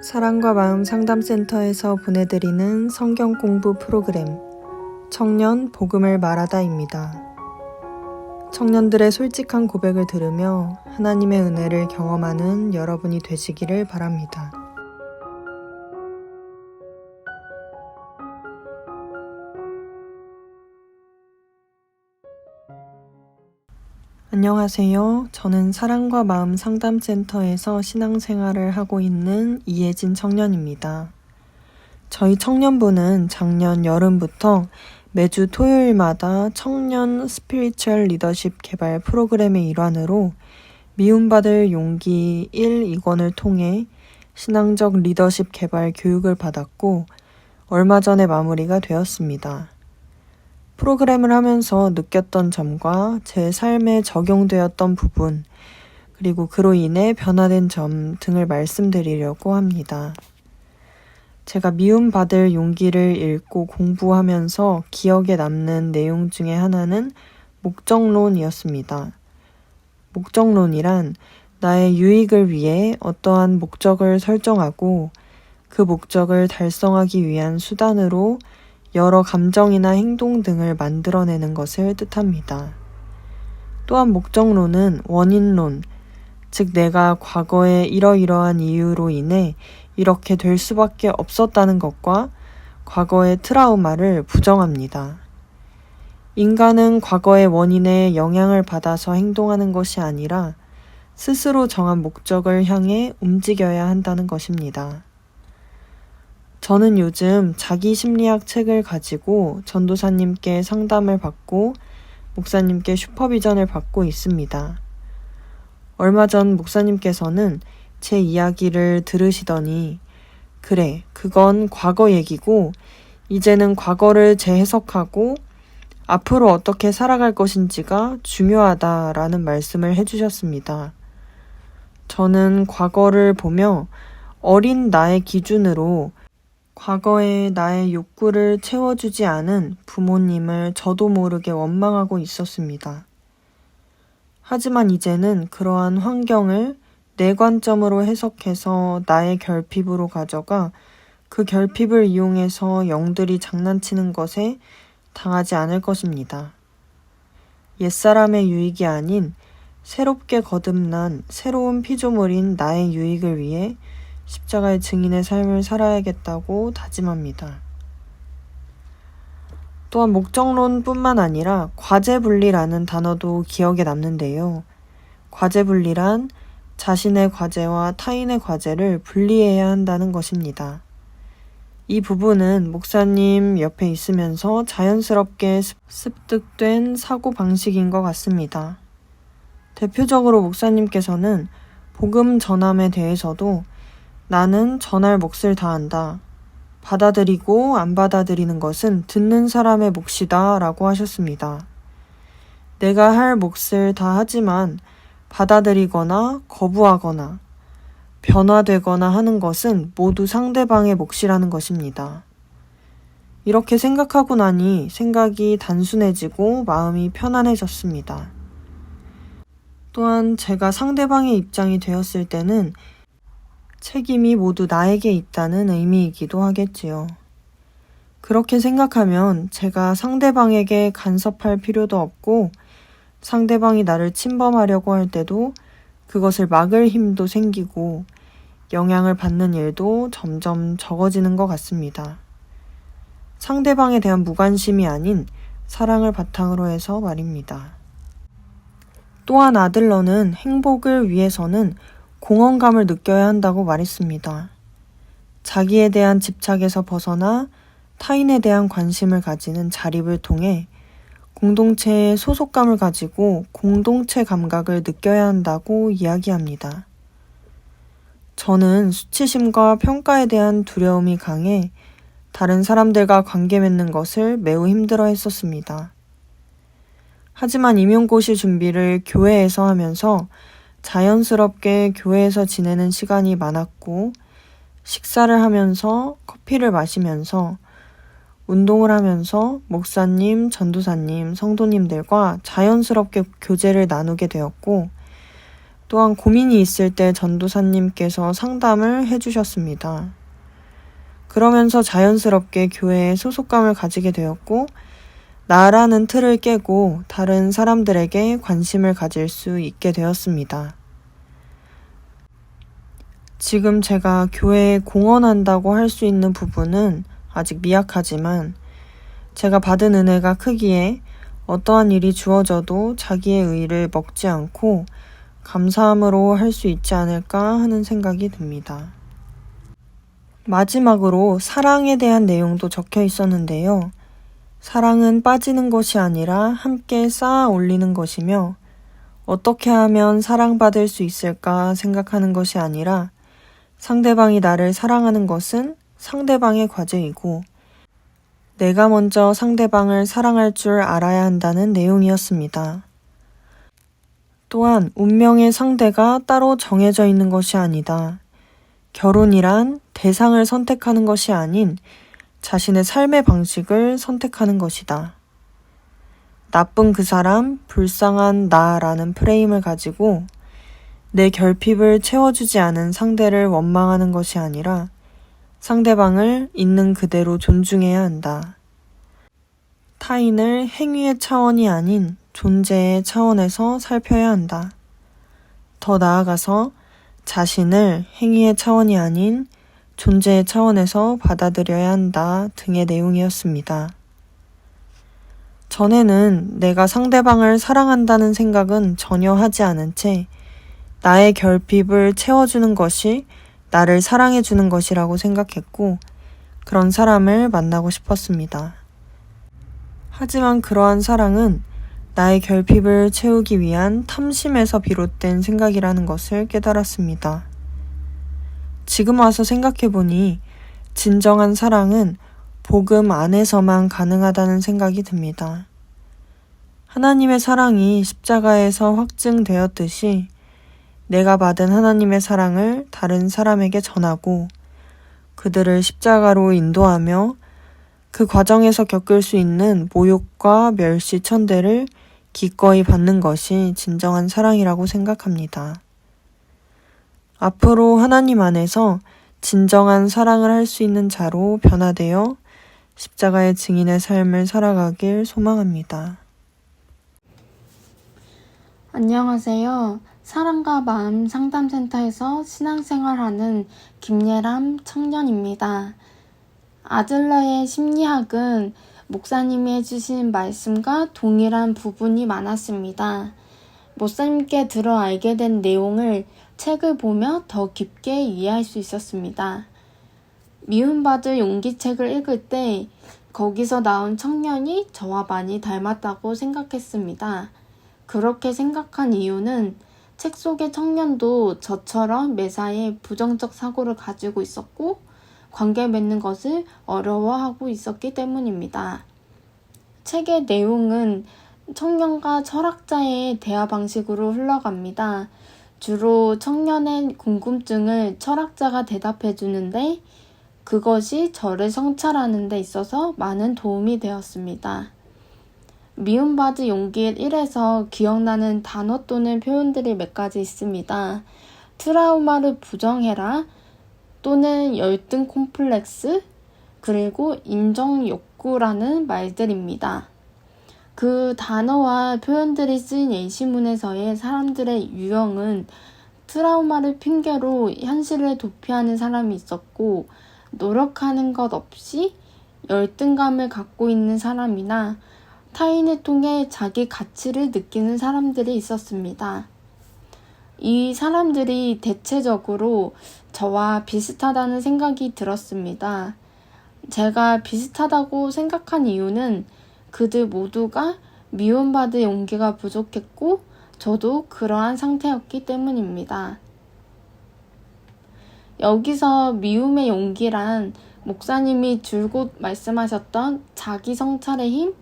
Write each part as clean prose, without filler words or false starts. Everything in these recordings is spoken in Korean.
사랑과 마음 상담센터에서 보내드리는 성경 공부 프로그램 청년 복음을 말하다입니다. 청년들의 솔직한 고백을 들으며 하나님의 은혜를 경험하는 여러분이 되시기를 바랍니다. 안녕하세요. 저는 사랑과 마음 상담센터에서 신앙생활을 하고 있는 이혜진 청년입니다. 저희 청년부는 작년 여름부터 매주 토요일마다 청년 스피리추얼 리더십 개발 프로그램의 일환으로 미움받을 용기 1, 2권을 통해 신앙적 리더십 개발 교육을 받았고 얼마 전에 마무리가 되었습니다. 프로그램을 하면서 느꼈던 점과 제 삶에 적용되었던 부분, 그리고 그로 인해 변화된 점 등을 말씀드리려고 합니다. 제가 미움받을 용기를 읽고 공부하면서 기억에 남는 내용 중에 하나는 목적론이었습니다. 목적론이란 나의 유익을 위해 어떠한 목적을 설정하고 그 목적을 달성하기 위한 수단으로 여러 감정이나 행동 등을 만들어내는 것을 뜻합니다. 또한 목적론은 원인론, 즉 내가 과거에 이러이러한 이유로 인해 이렇게 될 수밖에 없었다는 것과 과거의 트라우마를 부정합니다. 인간은 과거의 원인에 영향을 받아서 행동하는 것이 아니라 스스로 정한 목적을 향해 움직여야 한다는 것입니다. 저는 요즘 자기 심리학 책을 가지고 전도사님께 상담을 받고 목사님께 슈퍼비전을 받고 있습니다. 얼마 전 목사님께서는 제 이야기를 들으시더니 그래, 그건 과거 얘기고 이제는 과거를 재해석하고 앞으로 어떻게 살아갈 것인지가 중요하다라는 말씀을 해주셨습니다. 저는 과거를 보며 어린 나의 기준으로 과거에 나의 욕구를 채워주지 않은 부모님을 저도 모르게 원망하고 있었습니다. 하지만 이제는 그러한 환경을 내 관점으로 해석해서 나의 결핍으로 가져가 그 결핍을 이용해서 영들이 장난치는 것에 당하지 않을 것입니다. 옛사람의 유익이 아닌 새롭게 거듭난 새로운 피조물인 나의 유익을 위해 십자가의 증인의 삶을 살아야겠다고 다짐합니다. 또한 목적론뿐만 아니라 과제분리라는 단어도 기억에 남는데요. 과제분리란 자신의 과제와 타인의 과제를 분리해야 한다는 것입니다. 이 부분은 목사님 옆에 있으면서 자연스럽게 습득된 사고방식인 것 같습니다. 대표적으로 목사님께서는 복음 전함에 대해서도 나는 전할 몫을 다한다. 받아들이고 안 받아들이는 것은 듣는 사람의 몫이다 라고 하셨습니다. 내가 할 몫을 다 하지만 받아들이거나 거부하거나 변화되거나 하는 것은 모두 상대방의 몫이라는 것입니다. 이렇게 생각하고 나니 생각이 단순해지고 마음이 편안해졌습니다. 또한 제가 상대방의 입장이 되었을 때는 책임이 모두 나에게 있다는 의미이기도 하겠지요. 그렇게 생각하면 제가 상대방에게 간섭할 필요도 없고 상대방이 나를 침범하려고 할 때도 그것을 막을 힘도 생기고 영향을 받는 일도 점점 적어지는 것 같습니다. 상대방에 대한 무관심이 아닌 사랑을 바탕으로 해서 말입니다. 또한 아들러는 행복을 위해서는 공헌감을 느껴야 한다고 말했습니다. 자기에 대한 집착에서 벗어나 타인에 대한 관심을 가지는 자립을 통해 공동체의 소속감을 가지고 공동체 감각을 느껴야 한다고 이야기합니다. 저는 수치심과 평가에 대한 두려움이 강해 다른 사람들과 관계 맺는 것을 매우 힘들어 했었습니다. 하지만 임용고시 준비를 교회에서 하면서 자연스럽게 교회에서 지내는 시간이 많았고 식사를 하면서 커피를 마시면서 운동을 하면서 목사님, 전도사님, 성도님들과 자연스럽게 교제를 나누게 되었고 또한 고민이 있을 때 전도사님께서 상담을 해주셨습니다. 그러면서 자연스럽게 교회에 소속감을 가지게 되었고, 나라는 틀을 깨고 다른 사람들에게 관심을 가질 수 있게 되었습니다. 지금 제가 교회에 공헌한다고 할 수 있는 부분은 아직 미약하지만 제가 받은 은혜가 크기에 어떠한 일이 주어져도 자기의 의를 먹지 않고 감사함으로 할 수 있지 않을까 하는 생각이 듭니다. 마지막으로 사랑에 대한 내용도 적혀 있었는데요. 사랑은 빠지는 것이 아니라 함께 쌓아 올리는 것이며 어떻게 하면 사랑받을 수 있을까 생각하는 것이 아니라 상대방이 나를 사랑하는 것은 상대방의 과제이고 내가 먼저 상대방을 사랑할 줄 알아야 한다는 내용이었습니다. 또한 운명의 상대가 따로 정해져 있는 것이 아니다. 결혼이란 대상을 선택하는 것이 아닌 자신의 삶의 방식을 선택하는 것이다. 나쁜 그 사람, 불쌍한 나라는 프레임을 가지고 내 결핍을 채워주지 않은 상대를 원망하는 것이 아니라 상대방을 있는 그대로 존중해야 한다. 타인을 행위의 차원이 아닌 존재의 차원에서 살펴야 한다. 더 나아가서 자신을 행위의 차원이 아닌 존재의 차원에서 받아들여야 한다 등의 내용이었습니다. 전에는 내가 상대방을 사랑한다는 생각은 전혀 하지 않은 채 나의 결핍을 채워주는 것이 나를 사랑해주는 것이라고 생각했고 그런 사람을 만나고 싶었습니다. 하지만 그러한 사랑은 나의 결핍을 채우기 위한 탐심에서 비롯된 생각이라는 것을 깨달았습니다. 지금 와서 생각해보니 진정한 사랑은 복음 안에서만 가능하다는 생각이 듭니다. 하나님의 사랑이 십자가에서 확증되었듯이 내가 받은 하나님의 사랑을 다른 사람에게 전하고 그들을 십자가로 인도하며 그 과정에서 겪을 수 있는 모욕과 멸시 천대를 기꺼이 받는 것이 진정한 사랑이라고 생각합니다. 앞으로 하나님 안에서 진정한 사랑을 할 수 있는 자로 변화되어 십자가의 증인의 삶을 살아가길 소망합니다. 안녕하세요. 사랑과 마음 상담센터에서 신앙생활하는 김예람 청년입니다. 아들러의 심리학은 목사님이 해주신 말씀과 동일한 부분이 많았습니다. 목사님께 들어 알게 된 내용을 책을 보며 더 깊게 이해할 수 있었습니다. 미움받을 용기 책을 읽을 때 거기서 나온 청년이 저와 많이 닮았다고 생각했습니다. 그렇게 생각한 이유는 책 속의 청년도 저처럼 매사에 부정적 사고를 가지고 있었고 관계 맺는 것을 어려워하고 있었기 때문입니다. 책의 내용은 청년과 철학자의 대화 방식으로 흘러갑니다. 주로 청년의 궁금증을 철학자가 대답해 주는데 그것이 저를 성찰하는 데 있어서 많은 도움이 되었습니다. 미움받을 용기 1에서 기억나는 단어 또는 표현들이 몇 가지 있습니다. 트라우마를 부정해라 또는 열등 콤플렉스 그리고 인정 욕구라는 말들입니다. 그 단어와 표현들이 쓰인 예시문에서의 사람들의 유형은 트라우마를 핑계로 현실을 도피하는 사람이 있었고 노력하는 것 없이 열등감을 갖고 있는 사람이나 타인을 통해 자기 가치를 느끼는 사람들이 있었습니다. 이 사람들이 대체적으로 저와 비슷하다는 생각이 들었습니다. 제가 비슷하다고 생각한 이유는 그들 모두가 미움받을 용기가 부족했고 저도 그러한 상태였기 때문입니다. 여기서 미움의 용기란 목사님이 줄곧 말씀하셨던 자기 성찰의 힘,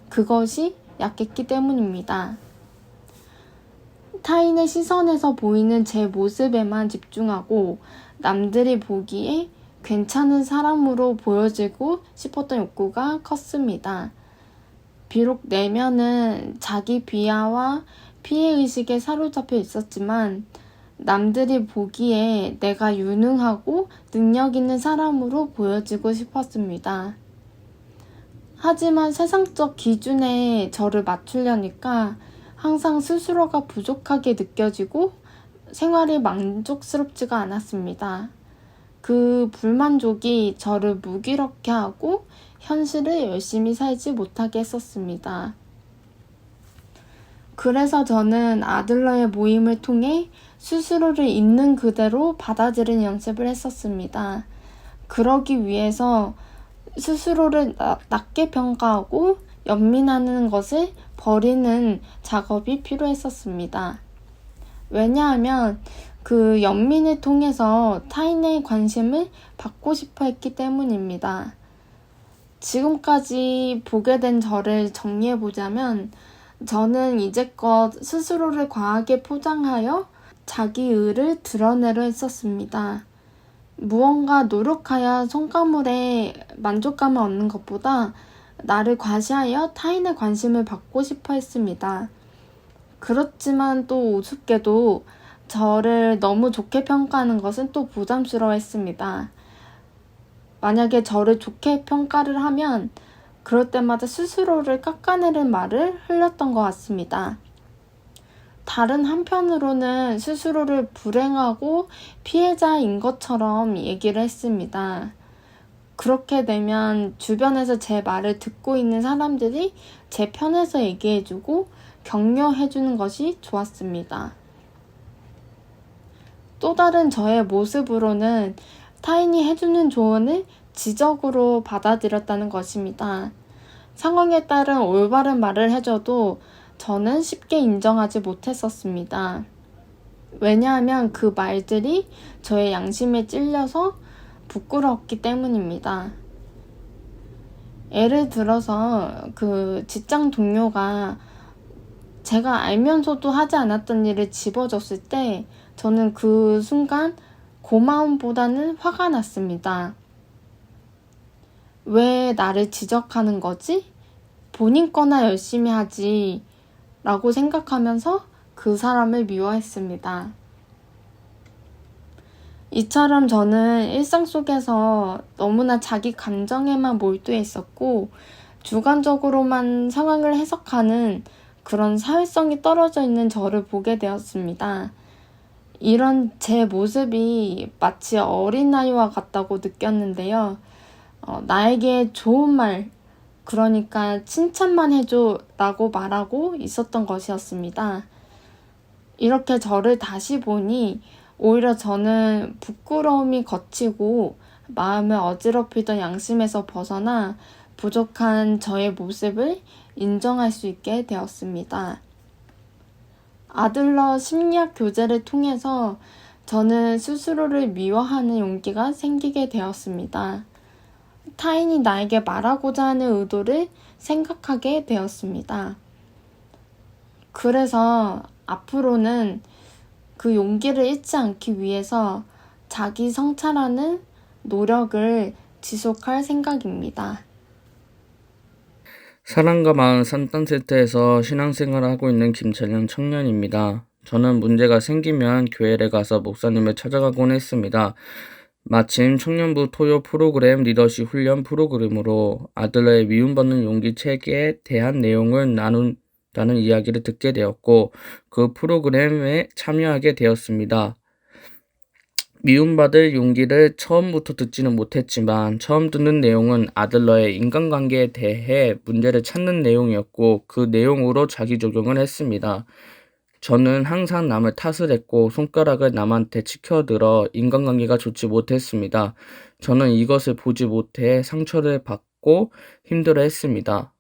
그것이 약했기 때문입니다. 타인의 시선에서 보이는 제 모습에만 집중하고 남들이 보기에 괜찮은 사람으로 보여지고 싶었던 욕구가 컸습니다. 비록 내면은 자기 비하와 피해의식에 사로잡혀 있었지만 남들이 보기에 내가 유능하고 능력 있는 사람으로 보여지고 싶었습니다. 하지만 세상적 기준에 저를 맞추려니까 항상 스스로가 부족하게 느껴지고 생활이 만족스럽지가 않았습니다. 그 불만족이 저를 무기력해 하고 현실을 열심히 살지 못하게 했었습니다. 그래서 저는 아들러의 모임을 통해 스스로를 있는 그대로 받아들이는 연습을 했었습니다. 그러기 위해서 스스로를 낮게 평가하고 연민하는 것을 버리는 작업이 필요했었습니다. 왜냐하면 그 연민을 통해서 타인의 관심을 받고 싶어 했기 때문입니다. 지금까지 보게 된 저를 정리해보자면 저는 이제껏 스스로를 과하게 포장하여 자기 의를 드러내려 했었습니다. 무언가 노력하여 성과물에 만족감을 얻는 것보다 나를 과시하여 타인의 관심을 받고 싶어 했습니다. 그렇지만 또 우습게도 저를 너무 좋게 평가하는 것은 또 부담스러워 했습니다. 만약에 저를 좋게 평가를 하면 그럴 때마다 스스로를 깎아내린 말을 흘렸던 것 같습니다. 다른 한편으로는 스스로를 불행하고 피해자인 것처럼 얘기를 했습니다. 그렇게 되면 주변에서 제 말을 듣고 있는 사람들이 제 편에서 얘기해주고 격려해주는 것이 좋았습니다. 또 다른 저의 모습으로는 타인이 해주는 조언을 지적으로 받아들였다는 것입니다. 상황에 따른 올바른 말을 해줘도 저는 쉽게 인정하지 못했었습니다. 왜냐하면 그 말들이 저의 양심에 찔려서 부끄러웠기 때문입니다. 예를 들어서 그 직장 동료가 제가 알면서도 하지 않았던 일을 집어줬을 때 저는 그 순간 고마움보다는 화가 났습니다. 왜 나를 지적하는 거지? 본인 거나 열심히 하지 라고 생각하면서 그 사람을 미워했습니다. 이처럼 저는 일상 속에서 너무나 자기 감정에만 몰두해 있었고 주관적으로만 상황을 해석하는 그런 사회성이 떨어져 있는 저를 보게 되었습니다. 이런 제 모습이 마치 어린아이와 같다고 느꼈는데요. 나에게 좋은 말, 그러니까 칭찬만 해줘 라고 말하고 있었던 것이었습니다. 이렇게 저를 다시 보니 오히려 저는 부끄러움이 거치고 마음을 어지럽히던 양심에서 벗어나 부족한 저의 모습을 인정할 수 있게 되었습니다. 아들러 심리학 교재를 통해서 저는 스스로를 미워하는 용기가 생기게 되었습니다. 타인이 나에게 말하고자 하는 의도를 생각하게 되었습니다. 그래서 앞으로는 그 용기를 잃지 않기 위해서 자기 성찰하는 노력을 지속할 생각입니다. 사랑과 마음 산탄센터에서 신앙생활을 하고 있는 김찬영 청년입니다. 저는 문제가 생기면 교회를 가서 목사님을 찾아가곤 했습니다. 마침 청년부 토요 프로그램 리더십 훈련 프로그램으로 아들러의 미움받는 용기 책에 대한 내용을 나눈다는 이야기를 듣게 되었고 그 프로그램에 참여하게 되었습니다. 미움받을 용기를 처음부터 듣지는 못했지만 처음 듣는 내용은 아들러의 인간관계에 대해 문제를 찾는 내용이었고 그 내용으로 자기 적용을 했습니다. 저는 항상 남을 탓을 했고 손가락을 남한테 치켜들어 인간관계가 좋지 못했습니다. 저는 이것을 보지 못해 상처를 받고 힘들어했습니다.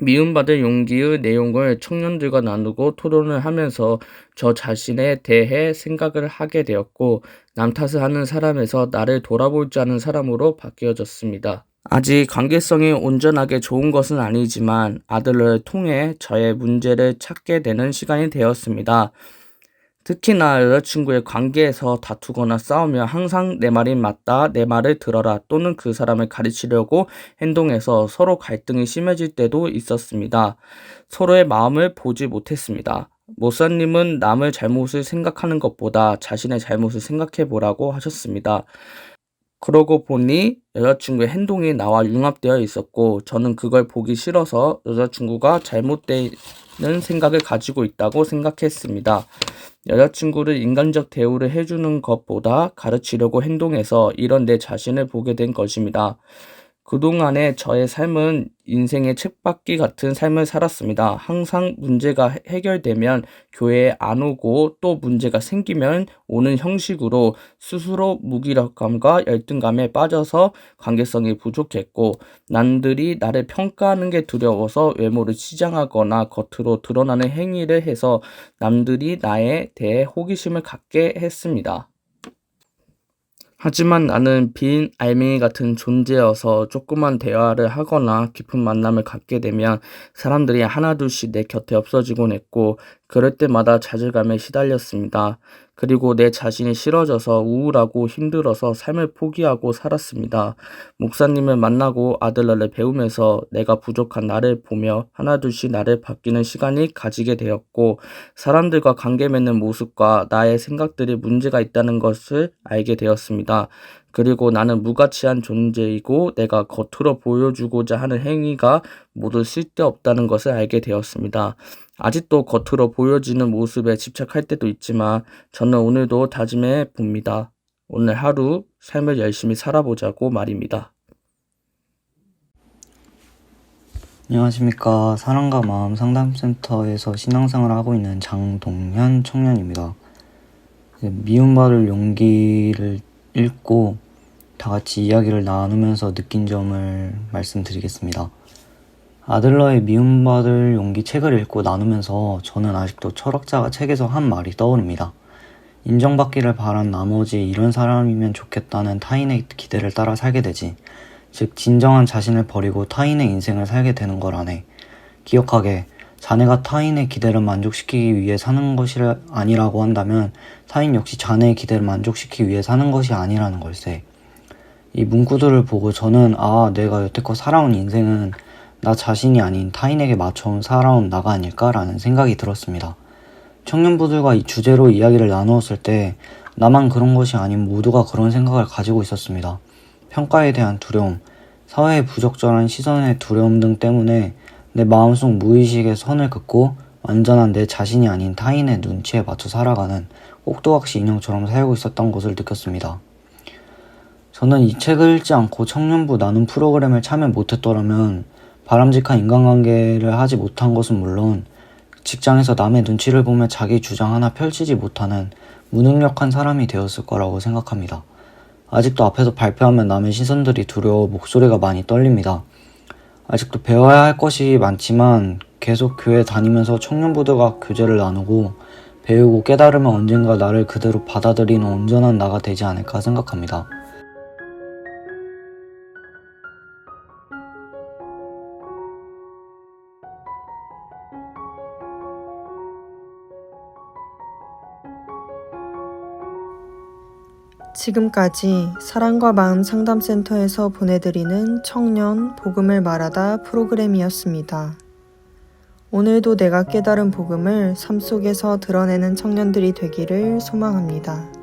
미움받을 용기의 내용을 청년들과 나누고 토론을 하면서 저 자신에 대해 생각을 하게 되었고 남 탓을 하는 사람에서 나를 돌아볼 줄 아는 사람으로 바뀌어졌습니다. 아직 관계성이 온전하게 좋은 것은 아니지만 아들러를 통해 저의 문제를 찾게 되는 시간이 되었습니다. 특히나 여자친구의 관계에서 다투거나 싸우면 항상 내 말이 맞다, 내 말을 들어라 또는 그 사람을 가르치려고 행동해서 서로 갈등이 심해질 때도 있었습니다. 서로의 마음을 보지 못했습니다. 목사님은 남의 잘못을 생각하는 것보다 자신의 잘못을 생각해 보라고 하셨습니다. 그러고 보니 여자친구의 행동이 나와 융합되어 있었고 저는 그걸 보기 싫어서 여자친구가 잘못되는 생각을 가지고 있다고 생각했습니다. 여자친구를 인간적 대우를 해주는 것보다 가르치려고 행동해서 이런 내 자신을 보게 된 것입니다. 그동안의 저의 삶은 인생의 쳇바퀴 같은 삶을 살았습니다. 항상 문제가 해결되면 교회에 안 오고 또 문제가 생기면 오는 형식으로 스스로 무기력감과 열등감에 빠져서 관계성이 부족했고 남들이 나를 평가하는 게 두려워서 외모를 치장하거나 겉으로 드러나는 행위를 해서 남들이 나에 대해 호기심을 갖게 했습니다. 하지만 나는 빈 알맹이 같은 존재여서 조그만 대화를 하거나 깊은 만남을 갖게 되면 사람들이 하나둘씩 내 곁에 없어지곤 했고 그럴 때마다 좌절감에 시달렸습니다. 그리고 내 자신이 싫어져서 우울하고 힘들어서 삶을 포기하고 살았습니다. 목사님을 만나고 아들러를 배우면서 내가 부족한 나를 보며 하나둘씩 나를 바뀌는 시간이 가지게 되었고 사람들과 관계 맺는 모습과 나의 생각들이 문제가 있다는 것을 알게 되었습니다. 그리고 나는 무가치한 존재이고 내가 겉으로 보여주고자 하는 행위가 모두 쓸데없다는 것을 알게 되었습니다. 아직도 겉으로 보여지는 모습에 집착할 때도 있지만 저는 오늘도 다짐해 봅니다. 오늘 하루 삶을 열심히 살아보자고 말입니다. 안녕하십니까. 사랑과 마음 상담센터에서 신앙생활을 하고 있는 장동현 청년입니다. 미움받을 용기를 읽고 다 같이 이야기를 나누면서 느낀 점을 말씀드리겠습니다. 아들러의 미움받을 용기 책을 읽고 나누면서 저는 아직도 철학자가 책에서 한 말이 떠오릅니다. 인정받기를 바란 나머지 이런 사람이면 좋겠다는 타인의 기대를 따라 살게 되지. 즉 진정한 자신을 버리고 타인의 인생을 살게 되는 거라네. 기억하게 자네가 타인의 기대를 만족시키기 위해 사는 것이 아니라고 한다면 타인 역시 자네의 기대를 만족시키기 위해 사는 것이 아니라는 걸세. 이 문구들을 보고 저는 내가 여태껏 살아온 인생은 나 자신이 아닌 타인에게 맞춰 살아온 나가 아닐까라는 생각이 들었습니다. 청년부들과 이 주제로 이야기를 나누었을 때 나만 그런 것이 아닌 모두가 그런 생각을 가지고 있었습니다. 평가에 대한 두려움, 사회의 부적절한 시선의 두려움 등 때문에 내 마음속 무의식의 선을 긋고 완전한 내 자신이 아닌 타인의 눈치에 맞춰 살아가는 꼭두각시 인형처럼 살고 있었던 것을 느꼈습니다. 저는 이 책을 읽지 않고 청년부 나눔 프로그램에 참여 못했더라면 바람직한 인간관계를 하지 못한 것은 물론 직장에서 남의 눈치를 보며 자기 주장 하나 펼치지 못하는 무능력한 사람이 되었을 거라고 생각합니다. 아직도 앞에서 발표하면 남의 시선들이 두려워 목소리가 많이 떨립니다. 아직도 배워야 할 것이 많지만 계속 교회 다니면서 청년부들과 교제를 나누고 배우고 깨달으면 언젠가 나를 그대로 받아들이는 온전한 나가 되지 않을까 생각합니다. 지금까지 사랑과 마음 상담센터에서 보내드리는 청년 복음을 말하다 프로그램이었습니다. 오늘도 내가 깨달은 복음을 삶 속에서 드러내는 청년들이 되기를 소망합니다.